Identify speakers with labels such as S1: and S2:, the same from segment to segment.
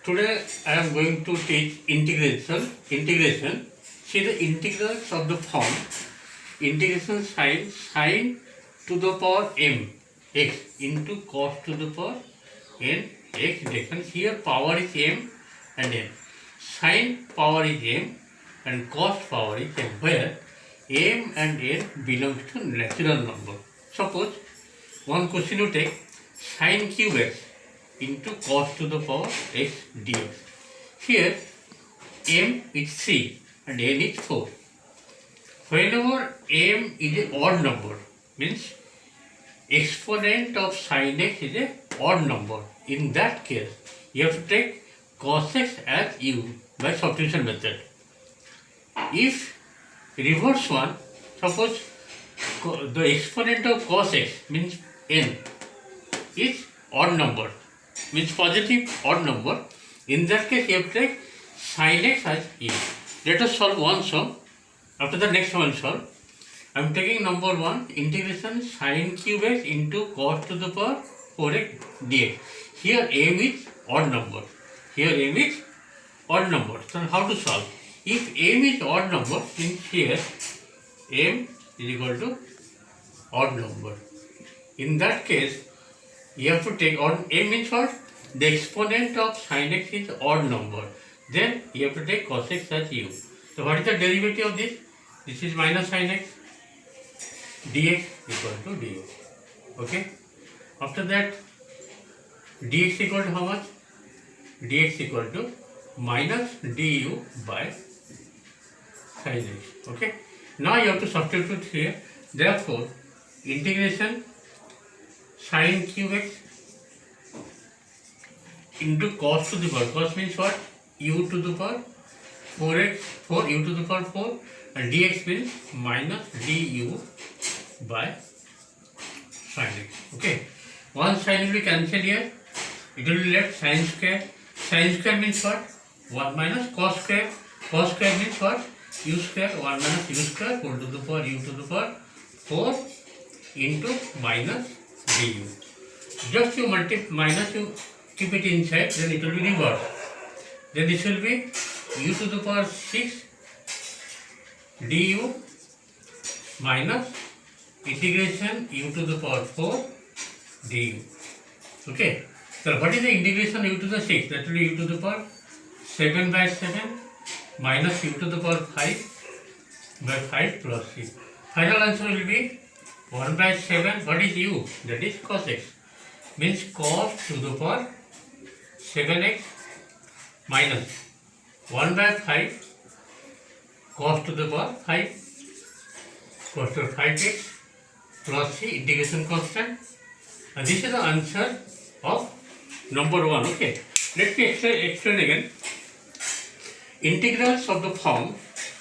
S1: Today I am going to teach integration. Integration. See the integrals of the form integration sine to the power m x into cos to the power n x dx. And here power is m and n. Sine power is m and cos power is n. Where m and n belongs to natural number. Suppose one question you take sine cube x into cos to the power x dx. Here m is 3 and n is 4. Whenever m is an odd number, means exponent of sin x is an odd number. In that case, you have to take cos x as u by substitution method. If reverse one, suppose the exponent of cos x means n is odd number, means positive odd number. In that case, you have to take sin x as u. Let us solve one sum. After the next one solve, I am taking number 1 integration sin cube x into cos to the power 4x dx. Here m is odd number. Here m is odd number. So how to solve? If m is odd number, means here m is equal to odd number. In that case, you have to take odd. M means what? The exponent of sin x is odd number. Then you have to take cos x as u. So what is the derivative of this? This is minus sin x dx equal to du. Okay. After that, dx equal to how much? Dx equal to minus du by sin x. Okay. Now you have to substitute here. Therefore, integration sin cube x into cos to the power. Cos means what? U to the power 4x, 4 u to the power 4, and dx means minus du by sin x. Okay. One sin will be cancelled here. It will be left sin square. Sin square means what? 1 minus cos square. Cos square means what? U square. 1 minus u square whole to the power u to the power 4 into minus du. Just you multiply minus, you keep it inside, then it will be reversed. Then this will be u to the power 6 du minus integration u to the power 4 du. Okay. So what is the integration u to the 6? That will be u to the power 7 by 7 minus u to the power 5 by 5 plus 6. Final answer will be 1 by 7. What is u? That is cos x. Means cos to the power 7x minus 1 by 5 cos to the power 5 cos to 5x plus c integration constant, and this is the answer of number 1. Okay, let me explain again. Integrals of the form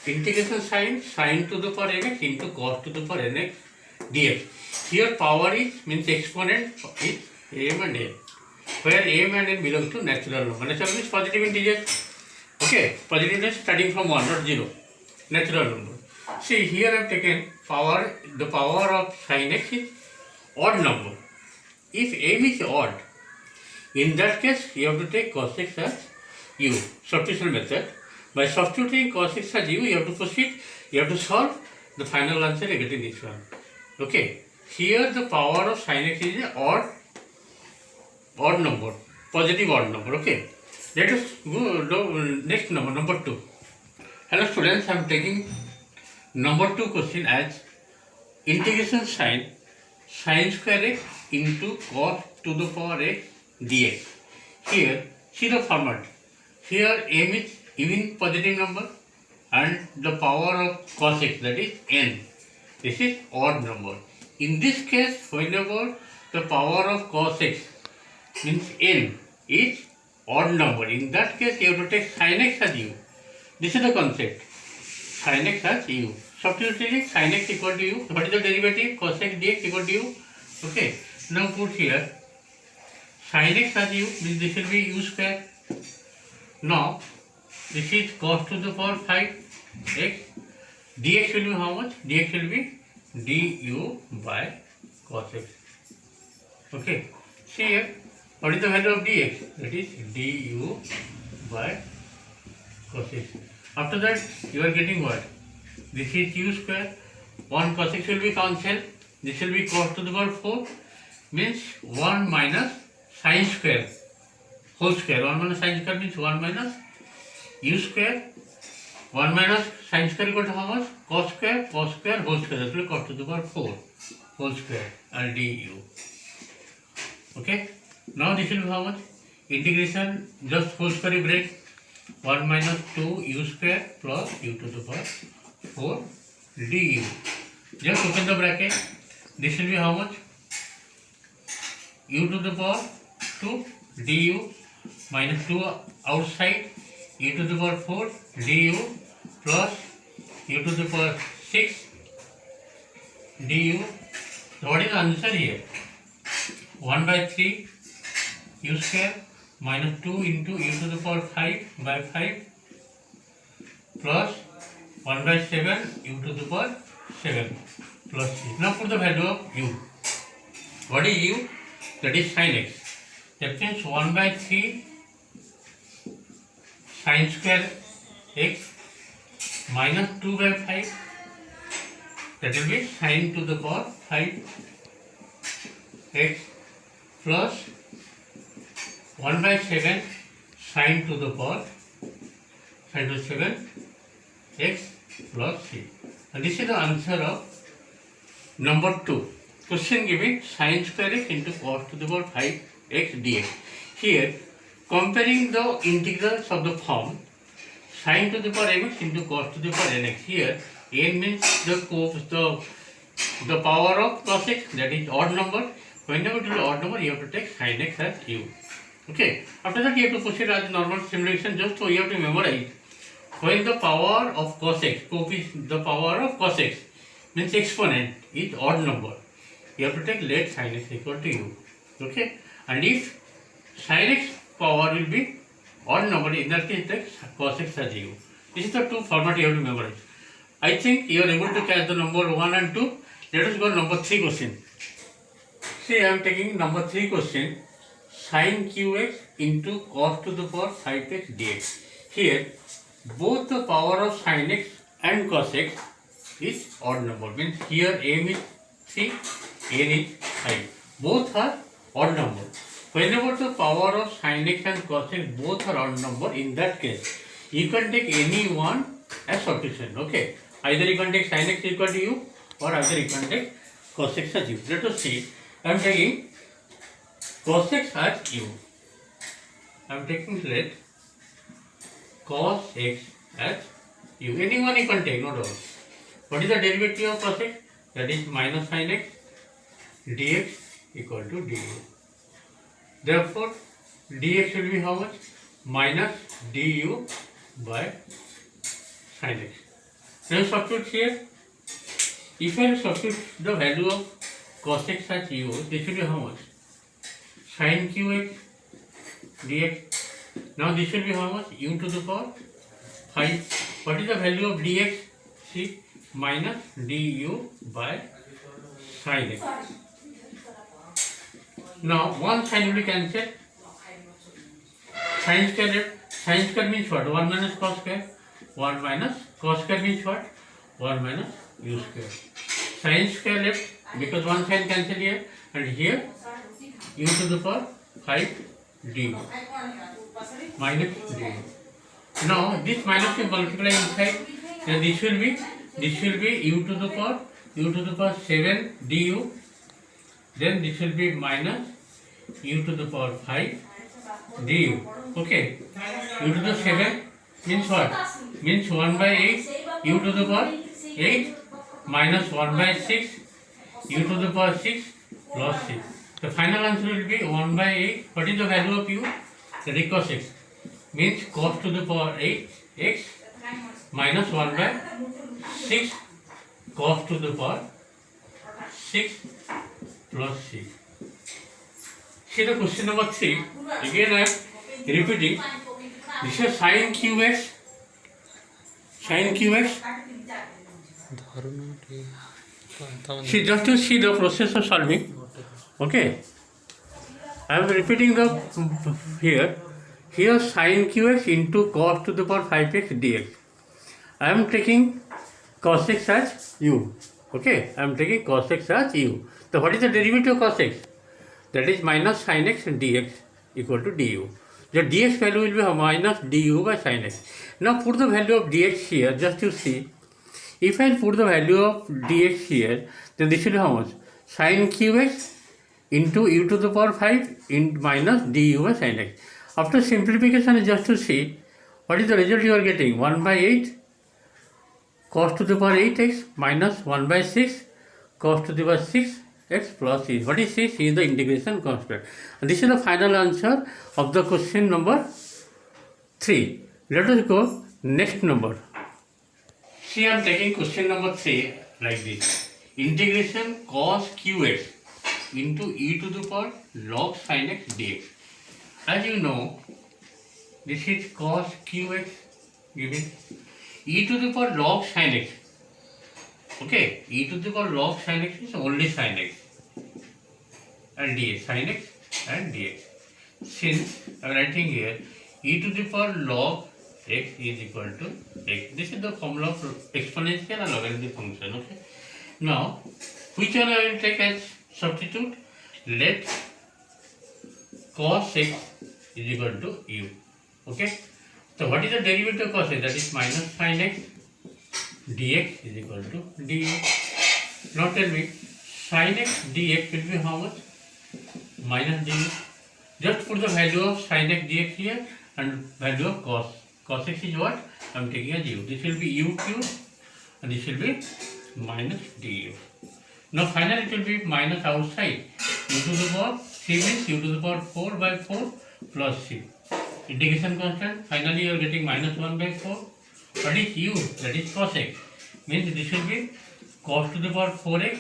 S1: integration sin to the power mx into cos to the power nx dx. Here power is means exponent is m and n, where m and n belong to natural number. Natural means positive integer. Okay, positive starting from 1, not 0. Natural number. See, here I have taken power, the power of sin x is odd number. If m is odd, in that case you have to take cos x as u. Substitution method. By substituting cos x as u, you have to proceed, you have to solve the final answer getting this one. Okay, here the power of sin x is an odd number, positive odd number. Okay, let us go to next number, number 2. Hello students, I am taking number 2 question as integration sin square x into cos to the power x dx. Here, see the format. Here m is even positive number and the power of cos x, that is n. This is odd number. In this case, whenever the power of cos x means n is odd number, in that case you have to take sin x as u. This is the concept. Sin x as u. Substituting sin x equal to u. What is the derivative? Cos x dx equal to u. Okay. Now put here sin x as u means this will be u square. Now this is cos to the power 5x. Dx will be how much? Dx will be du by cos x. Okay. See here What is the value of dx? That is du by cos x. After that, you are getting what? This is u square. 1 cos x will be cancelled. This will be cos to the power 4. Means 1 minus sin square whole square. 1 minus sin square means 1 minus u square. 1 minus sin square equal to how much? Cos square whole square. That will be cos to the power 4 whole square and du. Okay. Now this will be how much? Integration just whole square break. 1 minus 2 u square plus u to the power 4 du. Just open the bracket. This will be how much? U to the power 2 du minus 2 outside u to the power 4 du plus u to the power 6 du. So what is the answer here? 1 by 3 u square minus 2 into u to the power 5 by 5 plus 1 by 7 u to the power 7 plus 6. Now put the value of u. What is u? That is sin x. That means 1 by 3 sin square x minus 2 by 5. That will be sin to the power 5 x plus 1 by 7 sin to the power 7 x plus 3. And this is the answer of number 2. Question given sin square x into cos to the power 5 x dx. Here comparing the integrals of the form sin to the power mx into cos to the power nx. Here n means the power of cos x, that is odd number. Whenever it is odd number, you have to take sin x as u. Okay. After that, you have to proceed as normal simulation. Just so you have to memorize when the power of cos x, the power of cos x means exponent is odd number, you have to take let sin x equal to u. Okay. And if sin x power will be odd number, in that case take cos x as u. This is the two format you have to memorize. I think you are able to catch the number 1 and 2. Let us go number 3 question. See, I am taking number 3 question. Sin qx into cos to the power 5x dx. Here both the power of sin x and cos x is odd number. Means here m is 3, n is 5. Both are odd number. Whenever the power of sin x and cos x both are odd number, in that case you can take any one as substitution. Okay. Either you can take sin x equal to u, or either you can take cos x as u. Let us see. I am taking cos x as u. I am taking let cos x as u. Any one you can take, no doubt. What is the derivative of cos x? That is minus sin x dx equal to du. Therefore, dx will be how much? Minus du by sin x. Now substitute here. If I substitute the value of cos x as u, this will be how much? Sin qx dx. Now this will be how much? U to the power 5. What is the value of dx? See, minus du by sin x. Now one sin will be cancelled. Sin square left. Sin square means what? 1 minus cos square. 1 minus cos square means what? 1 minus u square. Sin square left because one sin cancel here, and here u to the power 5 du minus du. Now this minus will multiply inside, then this will be u to the power 7 du. Then this will be minus u to the power 5 du. Okay. U to the 7 means what? Means 1 by 8 u to the power 8 minus 1 by 6 u to the power 6 plus 6. The final answer will be 1 by 8. What is the value of u? That is cos x. Means cos to the power 8 x minus 1 by 6 cos to the power 6 plus 6. See the question number 3. Again I am repeating. This is sin qx. Sin qx. See, just to see the process of solving. Okay. I am repeating the here sin qx into cos to the power 5x dx. I am taking cos x as u. Okay, I am taking cos x as u. So what is the derivative of cos x? That is minus sin x dx equal to du. The dx value will be minus du by sin x. Now put the value of dx here just to see. If I put the value of dx here, then this will be how much? Sin qx into u to the power 5 in minus du by sin x. After simplification, just to see what is the result you are getting. 1 by 8 cos to the power 8x minus 1 by 6 cos to the power 6x plus e. What is this? Is the integration constant. And this is the final answer of the question number 3. Let us go next number. See, I am taking question number 3 like this. Integration cos qx into e to the power log sin x dx. As you know, this is cos qx given e to the power log sin x. Okay, e to the power log sin x is only sin x and dx, sin x and dx. Since I am writing here e to the power log x is equal to x. This is the formula of exponential and logarithmic function. Okay. Now, which one I will take as substitute? Let cos x is equal to u. Okay. So what is the derivative of cos x? That is minus sin x dx is equal to du. Now tell me, sin x dx will be how much? Minus du. Just put the value of sin x dx here and value of cos. Cos x is what? I am taking as u. This will be u cube and this will be minus du. Now finally it will be minus outside. U to the power 3 means u to the power 4 by 4 plus c. Integration constant. Finally you are getting minus 1 by 4. What is u? That is cos x. Means this will be cos to the power 4x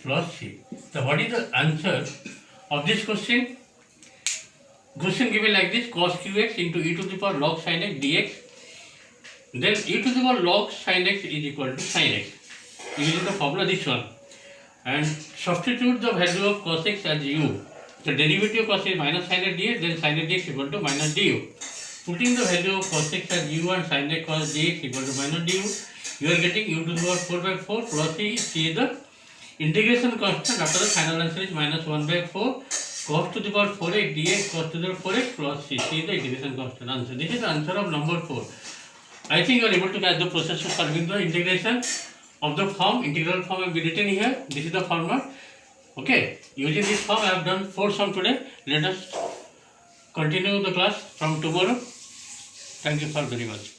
S1: plus c. So what is the answer of this question? Question given like this: cos qx into e to the power log sin x dx. Then e to the power log sin x is equal to sin x. Using the formula this one. And substitute the value of cos x as u. The derivative of cos x minus sin x dx, then sin x dx equal to minus du. Putting the value of cos x as u and sin x cos dx equal to minus du, you are getting u to the power 4 by 4 plus c. C is the integration constant. After the final answer is minus 1 by 4 cos to the power 4x dx cos to the power 4x plus c. C is the integration constant answer. This is the answer of number 4. I think you are able to catch the process of solving the integration of the form. Integral form I have written here. This is the formula. Okay. Using this form I have done 4 sums today. Let us continue the class from tomorrow. Thank you for very much.